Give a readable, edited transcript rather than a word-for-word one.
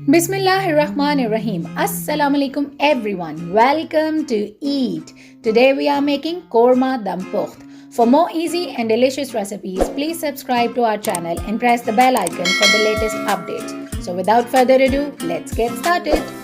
Bismillahirrahmanirrahim. Assalamu alaikum everyone. Welcome to Eat. Today we are making Qorma Dum Pukht. For more easy and delicious recipes, please subscribe to our channel and press the bell icon for the latest updates. So without further ado, let's get started.